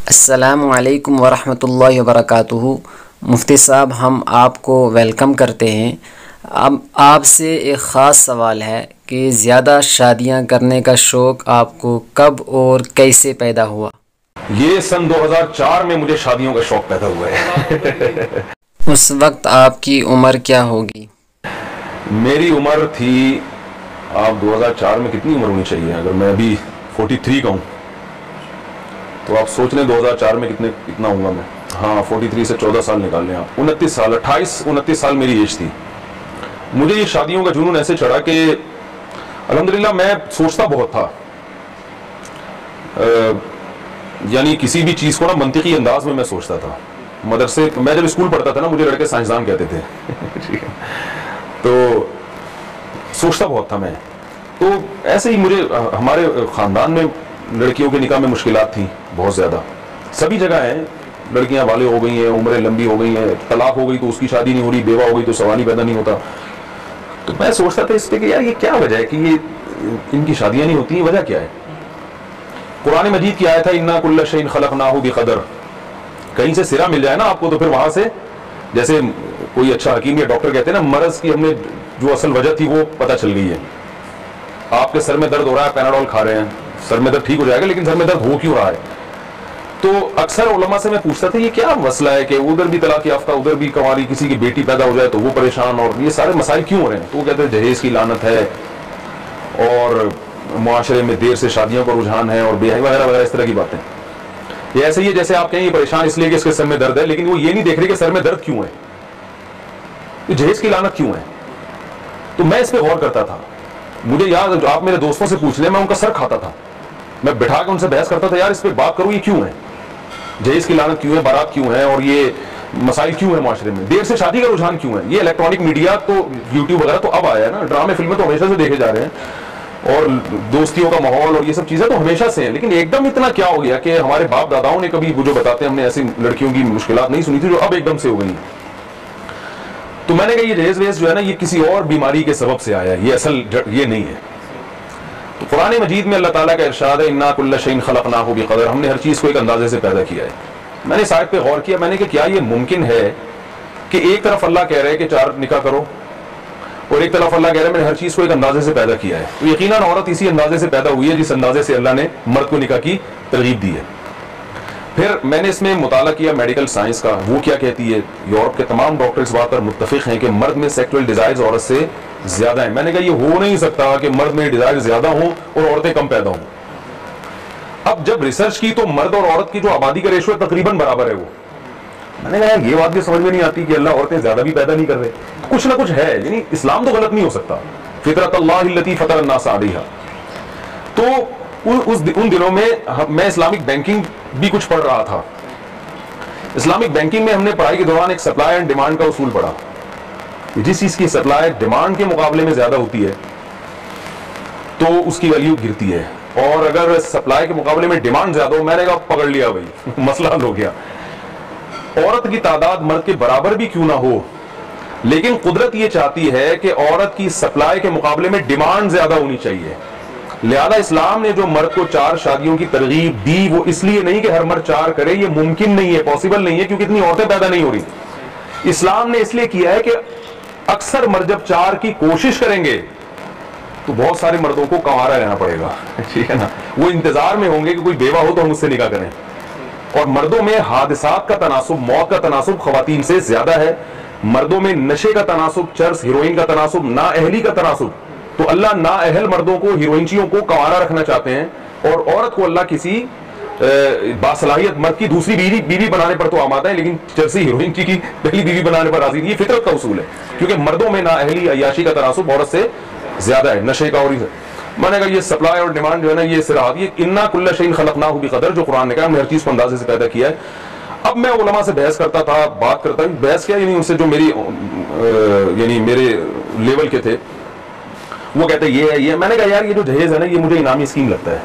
السلام علیکم ورحمۃ اللہ وبرکاتہ۔ مفتی صاحب، ہم آپ کو ویلکم کرتے ہیں۔ اب آپ سے ایک خاص سوال ہے کہ زیادہ شادیاں کرنے کا شوق آپ کو کب اور کیسے پیدا ہوا؟ یہ سن 2004 میں مجھے شادیوں کا شوق پیدا ہوا ہے۔ اس وقت آپ کی عمر کیا ہوگی؟ میری عمر تھی، آپ 2004 میں کتنی عمر ہونی چاہیے؟ اگر میں ابھی 43 کا ہوں تو آپ سوچ لیں 2004 میں کتنا ہوں گا میں۔ ہاں، 43 سے 14 سال نکال لیں آپ، 29 سال، 28-29 سال میری ایج تھی۔ مجھے یہ شادیوں کا جنون ایسے چڑھا کہ الحمدللہ میں سوچتا بہت تھا، یعنی کسی بھی چیز کو نا منطقی انداز میں سوچتا تھا۔ مدرسے میں جب اسکول پڑھتا تھا نا، مجھے لڑکے سائنسدان کہتے تھے تو سوچتا بہت تھا میں۔ تو ایسے ہی مجھے ہمارے خاندان میں لڑکیوں کے نکاح میں مشکلات تھیں بہت زیادہ، سبھی جگہ ہیں۔ لڑکیاں والے ہو گئی ہیں، عمریں لمبی ہو گئی ہیں، طلاق ہو گئی تو اس کی شادی نہیں ہو رہی، بیوہ ہو گئی تو سوال ہی پیدا نہیں ہوتا۔ تو میں سوچتا تھا اس پہ کہ یار یہ کیا وجہ ہے کہ یہ ان کی شادیاں نہیں ہوتی ہیں، وجہ کیا ہے؟ قرآن مجید کی آیت ہے اِنَّا كُلَّ شَيْءٍ خَلَقْنَاهُ بِقَدَرٍ۔ کہیں سے سرا مل جائے نا آپ کو تو پھر وہاں سے، جیسے کوئی اچھا حکیم یا ڈاکٹر کہتے ہیں نا، مرض کی ہم نے جو اصل وجہ تھی وہ پتہ چل گئی ہے۔ آپ کے سر میں درد ہو رہا ہے، پیناڈول کھا رہے ہیں، سر میں درد ٹھیک ہو جائے گا، لیکن سر میں درد ہو کیوں رہا ہے؟ تو اکثر علماء سے میں پوچھتا تھا یہ کیا مسئلہ ہے کہ ادھر بھی طلاق یافتہ، ادھر بھی کنواری، کسی کی بیٹی پیدا ہو جائے تو وہ پریشان، اور یہ سارے مسائل کیوں ہو رہے ہیں؟ تو وہ کہتے ہیں جہیز کی لعنت ہے، اور معاشرے میں دیر سے شادیوں کا رجحان ہے، اور بیاہی وغیرہ وغیرہ اس طرح کی باتیں۔ یہ ایسے ہی ہے جیسے آپ کہیں یہ پریشان اس لیے کہ اس کے سر میں درد ہے، لیکن وہ یہ نہیں دیکھ رہے کہ سر میں درد کیوں ہے، یہ جہیز کی لعنت کیوں ہے۔ تو میں اس پہ غور کرتا تھا۔ مجھے یاد، آپ میرے دوستوں سے پوچھ لیں، میں ان کا سر کھاتا تھا، میں بٹھا کے ان سے بحث کرتا تھا، یار اس پہ بات کرو، یہ کیوں ہے، جہیز کی لعنت کیوں ہے، بارات کیوں ہے، اور یہ مسائل کیوں ہے معاشرے میں، دیر سے شادی کا رجحان کیوں ہے۔ یہ الیکٹرانک میڈیا تو یوٹیوب وغیرہ تو اب آیا ہے نا، ڈرامے فلمیں تو ہمیشہ سے دیکھے جا رہے ہیں، اور دوستیوں کا ماحول اور یہ سب چیزیں تو ہمیشہ سے ہیں، لیکن ایک دم اتنا کیا ہو گیا کہ ہمارے باپ داداؤں نے کبھی وہ جو بتاتے ہیں، ہم نے ایسی لڑکیوں کی مشکلات نہیں سنی تھی جو اب ایک دم سے ہو گئی ہیں۔ تو میں نے کہا یہ جہیز ویز جو ہے نا، یہ کسی اور بیماری کے سبب سے آیا ہے، یہ اصل یہ نہیں ہے۔ تو قرآن مجید میں اللہ تعالیٰ کا ارشاد ہے اِنَّا كُلَّ شَيْءٍ خَلَقْنَاهُ بِقَدَرٍ، ہم نے ہر چیز کو ایک اندازے سے پیدا کیا ہے۔ میں نے اس آیت پہ غور کیا، میں نے کہا کیا یہ ممکن ہے کہ ایک طرف اللہ کہہ رہے ہے کہ 4 نکاح کرو، اور ایک طرف اللہ کہہ رہا ہے میں نے ہر چیز کو ایک اندازے سے پیدا کیا ہے؟ تو یقیناً عورت اسی اندازے سے پیدا ہوئی ہے جس اندازے سے اللہ نے مرد کو نکاح کی ترغیب دی ہے۔ پھر میں نے اس میں مطالعہ کیا میڈیکل سائنس کا، وہ کیا کہتی ہے۔ یورپ کے تمام ڈاکٹر اس بات پر متفق ہیں کہ مرد میں سیکسول ڈیزائرز عورت سے زیادہ ہیں۔ میں نے کہا یہ ہو نہیں سکتا کہ مرد میں ڈیزائر زیادہ ہوں اور عورتیں کم پیدا ہوں۔ اب جب ریسرچ کی تو مرد اور عورت کی جو آبادی کا ریشو ہے تقریباً برابر ہے وہ۔ میں نے کہا یہ بات بھی سمجھ میں نہیں آتی کہ اللہ عورتیں زیادہ بھی پیدا نہیں کر رہے، کچھ نہ کچھ ہے، یعنی اسلام تو غلط نہیں ہو سکتا، فطرت اللہ التی فطر الناس علیہا۔ تو ان دنوں میں اسلامک بینکنگ بھی کچھ پڑھ رہا تھا۔ اسلامک بینکنگ میں ہم نے پڑھائی کے دوران ایک سپلائی اینڈ ڈیمانڈ کا اصول پڑھا، جس چیز کی سپلائی ڈیمانڈ کے مقابلے میں زیادہ ہوتی ہے تو اس کی ویلیو گرتی ہے، اور اگر سپلائی کے مقابلے میں ڈیمانڈ زیادہ ہو، میں نے کہا پکڑ لیا بھائی، مسئلہ حل ہو گیا۔ عورت کی تعداد مرد کے برابر بھی کیوں نہ ہو، لیکن قدرت یہ چاہتی ہے کہ عورت کی سپلائی کے مقابلے میں ڈیمانڈ زیادہ ہونی چاہیے۔ لہذا اسلام نے جو مرد کو 4 شادیوں کی ترغیب دی، وہ اس لیے نہیں کہ ہر مرد 4 کرے، یہ ممکن نہیں ہے، پاسبل نہیں ہے، کیونکہ اتنی عورتیں پیدا نہیں ہو رہی۔ اسلام نے اس لیے کیا ہے کہ اکثر مرد جب 4 کی کوشش کریں گے تو بہت سارے مردوں کو کنوارا رہنا پڑے گا، ٹھیک ہے نا، وہ انتظار میں ہوں گے کہ کوئی بیوہ ہو تو ہم اس سے نکاح کریں۔ اور مردوں میں حادثات کا تناسب، موت کا تناسب خواتین سے زیادہ ہے۔ مردوں میں نشے کا تناسب، چرس ہیروئن کا تناسب، نااہلی کا تناسب۔ تو اللہ نااہل مردوں کو، ہیروئنچیوں کو کنوارا رکھنا چاہتے ہیں، اور عورت کو اللہ کسی باصلاحیت مرد کی دوسری بیوی بنانے پر تو آمادہ ہے، لیکن چرسی ہیروئنچی کی پہلی بیوی بنانے پر راضی نہیں۔ یہ فطرت کا اصول ہے، کیونکہ مردوں میں نااہلی، عیاشی کا تناسب عورت سے زیادہ ہے، نشے کا۔ اور میں نے کہا یہ سپلائی اور ڈیمانڈ جو ہے نا، یہ صراحت، یہ اِنَّا كُلَّ شَيْءٍ خَلَقْنَاهُ بِقَدَرٍ جو قرآن نے کہا، ہم نے ہر چیز کو اندازے سے پیدا کیا ہے۔ اب میں علماء سے بحث کرتا تھا، بات کرتا ہوں، بحث کیا یعنی ان سے جو یعنی میرے لیول کے تھے، وہ کہتے ہیں یہ ہے یہ۔ میں نے کہا یار یہ جو جہیز ہے نا، یہ مجھے انعامی اسکیم لگتا ہے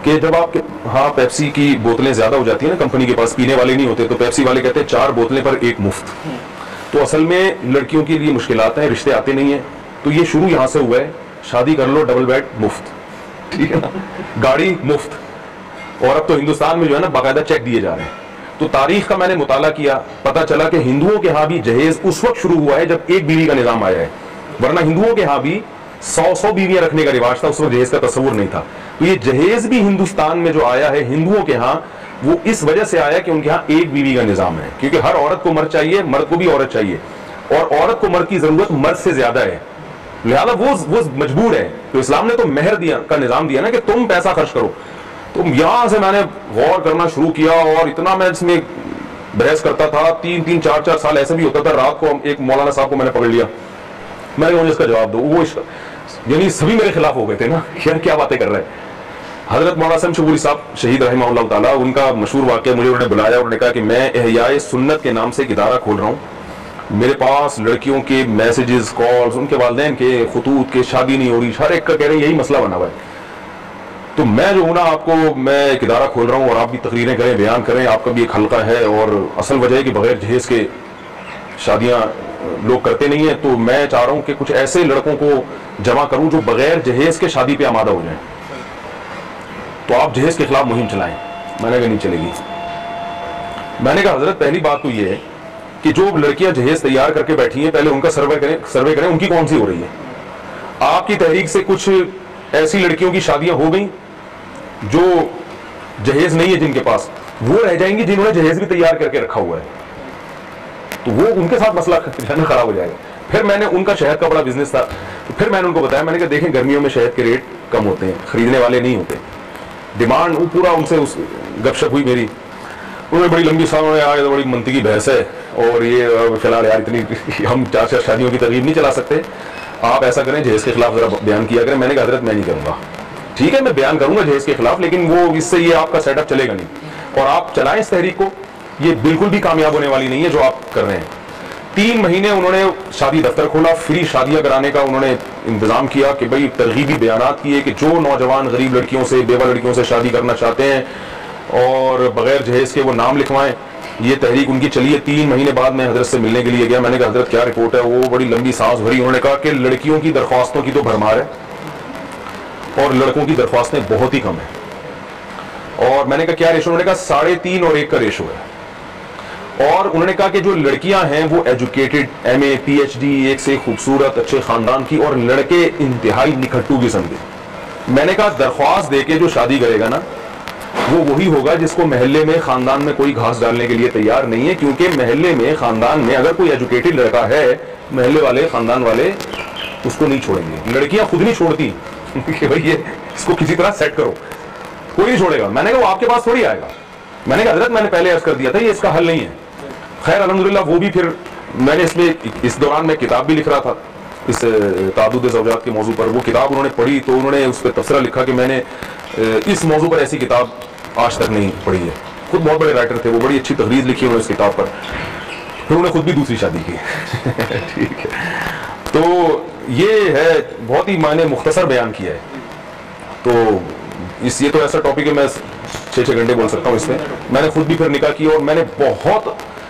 کہ جب آپ کے ہاں پیپسی کی بوتلیں زیادہ ہو جاتی ہیں نا، کمپنی کے پاس پینے والے نہیں ہوتے، تو پیپسی والے کہتے ہیں 4 بوتلیں پر 1 مفت۔ تو اصل میں لڑکیوں کے لیے مشکلات ہیں، رشتے آتے نہیں ہیں، تو یہ شروع یہاں سے ہوا ہے، شادی کر لو ڈبل بیڈ مفت، ٹھیک ہے نا، گاڑی مفت، اور اب تو ہندوستان میں جو ہے نا باقاعدہ چیک دیے جا رہے ہیں. تو تاریخ کا میں نے مطالعہ کیا, پتا چلا کہ ہندوؤں کے ہاں بھی جہیز اس وقت شروع ہوا ہے جب ایک بیوی کا نظام آیا ہے, ورنہ ہندوؤں کے ہاں بھی 100 بیویاں رکھنے کا رواج تھا, اس وقت جہیز کا تصور نہیں تھا. تو یہ جہیز بھی ہندوستان میں جو آیا ہے ہندوؤں کے ہاں, وہ اس وجہ سے آیا کہ ان کے ہاں ایک بیوی کا نظام ہے, کیونکہ ہر عورت کو مرد چاہیے, مرد کو بھی عورت چاہیے, اور عورت کو مرد کی ضرورت مرد سے زیادہ ہے, لہذا وہ مجبور ہے. تو اسلام نے تو مہر کا نظام دیا نا کہ تم پیسہ خرچ کرو. تو یہاں سے میں نے غور کرنا شروع کیا, اور اتنا میں اس میں بحث کرتا تھا, 3 4 سال ایسے بھی ہوتا تھا. رات کو ایک مولانا صاحب کو میں نے پکڑ لیا, میں نے اس کا جواب دو, وہ یعنی سبھی میرے خلاف ہو گئے تھے نا, یار کیا باتیں کر رہے ہیں. حضرت مولانا حسن شبوری صاحب شہید رحمہ اللہ تعالیٰ, ان کا مشہور واقعہ, مجھے انہوں نے بلایا, انہوں نے کہا کہ میں احیاء سنت کے نام سے ایک ادارہ کھول رہا ہوں, میرے پاس لڑکیوں کے میسیجز, کالز, ان کے والدین کے خطوط کے, شادی نہیں ہو رہی, ہر ایک کا کہہ رہے ہیں یہی مسئلہ بنا ہوا ہے. تو میں جو ہوں نا, آپ کو میں ایک ادارہ کھول رہا ہوں, اور آپ بھی تقریریں کریں, بیان کریں, آپ کا بھی ایک حلقہ ہے, اور اصل وجہ ہے کہ بغیر جہیز کے شادیاں لوگ کرتے نہیں ہیں. تو میں چاہ رہا ہوں کہ کچھ ایسے لڑکوں کو جمع کروں جو بغیر جہیز کے شادی پہ آمادہ ہو جائیں, تو آپ جہیز کے خلاف مہم چلائیں. میں نے کہا نہیں چلے گی. میں نے کہا حضرت پہلی بات تو یہ ہے کہ جو لڑکیاں جہیز تیار کر کے بیٹھی ہیں, پہلے ان کا سروے کریں ان کی کون سی ہو رہی ہے. آپ کی تحریک سے کچھ ایسی لڑکیوں کی شادیاں ہو گئیں جو جہیز نہیں ہے جن کے پاس, وہ رہ جائیں گی جنہوں نے جہیز بھی تیار کر کے رکھا ہوا ہے, تو وہ ان کے ساتھ مسئلہ خراب ہو جائے گا. پھر میں نے ان کا شہد کا بڑا بزنس تھا, تو پھر میں نے ان کو بتایا, میں نے کہا دیکھیں گرمیوں میں شہد کے ریٹ کم ہوتے ہیں, خریدنے والے نہیں ہوتے, ڈیمانڈ وہ پورا. ان سے گپ شپ ہوئی میری, انہوں نے بڑی لمبی سامنے یار بڑی منطقی بحث ہے, اور یہ فی الحال یار اتنی ہم 4 شادیوں کی ترغیب نہیں چلا سکتے, آپ ایسا کریں جہیز کے خلاف ذرا بیان کیا کریں. میں نے کہا حضرت میں نہیں کروں گا, ٹھیک ہے میں بیان کروں گا جہیز کے خلاف, لیکن وہ اس سے یہ آپ کا سیٹ اپ چلے گا نہیں, اور آپ چلائیں اس تحریک کو, یہ بالکل بھی کامیاب ہونے والی نہیں ہے جو آپ کر رہے ہیں. 3 مہینے انہوں نے شادی دفتر کھولا, فری شادیاں کرانے کا انہوں نے انتظام کیا, کہ بھئی ترغیبی بیانات کیے کہ جو نوجوان غریب لڑکیوں سے, بیوہ لڑکیوں سے شادی کرنا چاہتے ہیں اور بغیر جہیز کے وہ نام لکھوائیں. یہ تحریک ان کی چلی ہے. 3 مہینے بعد میں حضرت سے ملنے کے لیے گیا, میں نے کہا حضرت کیا رپورٹ ہے. وہ بڑی لمبی سانس بھری, انہوں نے کہا کہ لڑکیوں کی درخواستوں کی تو بھرمار ہے اور لڑکوں کی درخواستیں بہت ہی کم ہیں. اور میں نے کہا کیا ریشو, انہوں نے کہا 3.5 اور 1 کا ریشو ہے. اور انہوں نے کہا کہ جو لڑکیاں ہیں وہ ایجوکیٹڈ, ایم اے پی ایچ ڈی, ایک سے خوبصورت اچھے خاندان کی, اور لڑکے انتہائی نکھٹو قسم کے. میں نے کہا درخواست دے کے جو شادی کرے گا نا وہ وہی ہوگا جس کو محلے میں, خاندان میں کوئی گھاس ڈالنے کے لیے تیار نہیں ہے, کیونکہ محلے میں, خاندان میں اگر کوئی ایجوکیٹڈ لڑکا ہے, محلے والے, خاندان والے اس کو نہیں چھوڑیں گے. لڑکیاں خود نہیں چھوڑتی کہ بھئی یہ اس کو کسی طرح سیٹ کرو, کوئی نہیں چھوڑے گا. میں نے کہا وہ آپ کے پاس تھوڑی آئے گا. میں نے کہا حضرت میں نے پہلے عرض کر دیا تھا یہ اس کا حل نہیں ہے. خیر الحمدللہ وہ بھی, پھر میں نے اس دوران میں کتاب بھی لکھ رہا تھا اس تعدد زوجات کے موضوع پر. وہ کتاب انہوں نے پڑھی تو انہوں نے اس پہ تبصرہ لکھا کہ میں نے اس موضوع پر ایسی کتاب آج تک نہیں پڑھی ہے. خود بہت بڑے رائٹر تھے وہ, بڑی اچھی تقریر لکھی انہوں نے اس کتاب پر. پھر انہوں نے خود بھی دوسری شادی کی. ٹھیک ہے, تو یہ ہے بہت ہی میں نے مختصر بیان کیا ہے. تو یہ تو ایسا ٹاپک ہے میں 6 گھنٹے بول سکتا ہوں اس میں نے خود بھی پھر نکاح کی, اور میں نے بہت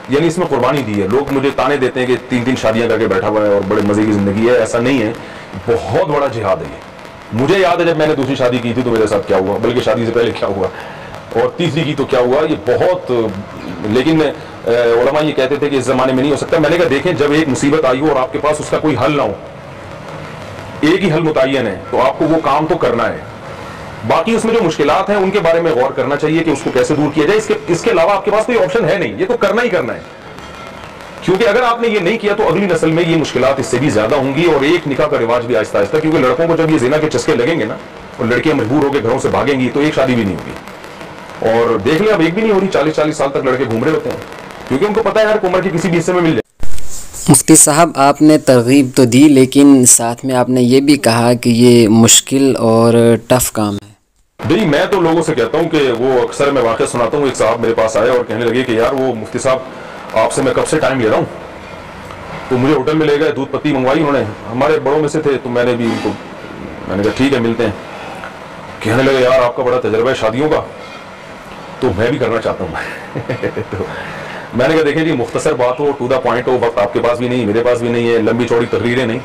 یعنی اس میں قربانی دی ہے. لوگ مجھے تانے دیتے ہیں کہ 3 شادیاں کر کے بیٹھا ہوا ہے اور بڑے مزے کی زندگی ہے, ایسا نہیں ہے. بہت بڑا جہاد ہے یہ. مجھے یاد ہے جب میں نے دوسری شادی کی تھی تو میرے ساتھ کیا ہوا, بلکہ شادی سے پہلے کیا ہوا, اور تیسری کی تو کیا ہوا. یہ بہت, لیکن علماء یہ کہتے تھے کہ اس زمانے میں نہیں ہو سکتا. میں نے کہا دیکھیں جب ایک مصیبت آئی ہو اور آپ کے پاس اس کا کوئی حل نہ ہو, ایک ہی حل متعین ہے, تو آپ کو وہ کام تو کرنا ہے. باقی اس میں جو مشکلات ہیں ان کے بارے میں غور کرنا چاہیے کہ اس کو کیسے دور کیا جائے. اس کے علاوہ آپ کے پاس کوئی آپشن ہے نہیں, یہ تو کرنا ہی کرنا ہے. کیونکہ اگر آپ نے یہ نہیں کیا تو اگلی نسل میں یہ مشکلات اس سے بھی زیادہ ہوں گی, اور ایک نکاح کا رواج بھی آہستہ آہستہ, کیونکہ لڑکوں کو جب یہ زنا کے چسکے لگیں گے نا اور لڑکیاں مجبور ہو کے گھروں سے بھاگیں گی تو ایک شادی بھی نہیں ہوگی. اور دیکھ لیں اب ایک بھی نہیں ہو رہی, 40 سال تک لڑکے گھوم رہے ہوتے ہیں, کیونکہ ان کو پتہ ہے ہر عمر کے کسی بھی حصے میں مل جائے. مفتی صاحب آپ نے ترغیب تو دی, لیکن ساتھ میں آپ نے یہ بھی کہا کہ یہ مشکل اور ٹف کام ہے. جی میں تو لوگوں سے کہتا ہوں کہ وہ اکثر میں واقعہ سناتا ہوں. ایک صاحب میرے پاس آئے اور کہنے لگے کہ یار وہ مفتی صاحب آپ سے میں کب سے ٹائم لے رہا ہوں, تو مجھے ہوٹل میں لے گئے, دودھ پتی منگوائی انہوں نے, ہمارے بڑوں میں سے تھے, تو میں نے بھی ان کو میں نے کہا ٹھیک ہے ملتے ہیں. کہنے لگے یار آپ کا بڑا تجربہ ہے شادیوں کا, تو میں بھی کرنا چاہتا ہوں. تو میں نے کہا دیکھیں جی مختصر بات ہو, ٹو دا پوائنٹ ہو, وقت آپ کے پاس بھی نہیں, میرے پاس بھی نہیں ہے, لمبی چوڑی تقریریں نہیں.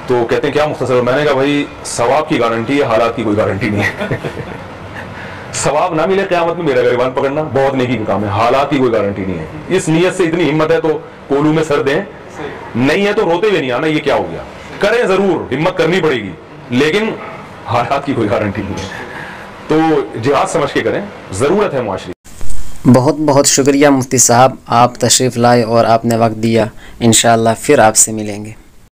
تو کہتے ہیں کیا مختصر ہو, میں نے کہا بھائی ثواب کی گارنٹی ہے, حالات کی کوئی گارنٹی نہیں ہے. ثواب نہ ملے قیامت میں میرا گریبان پکڑنا بہت نیکی کا کام ہے، حالات کی کوئی گارنٹی نہیں ہے. اس نیت سے اتنی ہمت ہے تو کولو میں سر دیں، نہیں ہے تو روتے ہوئے نہیں آنا یہ کیا ہو گیا. کریں ضرور، ہمت کرنی پڑے گی، لیکن حالات کی کوئی گارنٹی نہیں ہے. تو جہاد سمجھ کے کریں، ضرورت ہے معاشرے. بہت بہت شکریہ مفتی صاحب، آپ تشریف لائے اور آپ نے وقت دیا. انشاءاللہ پھر آپ سے ملیں گے.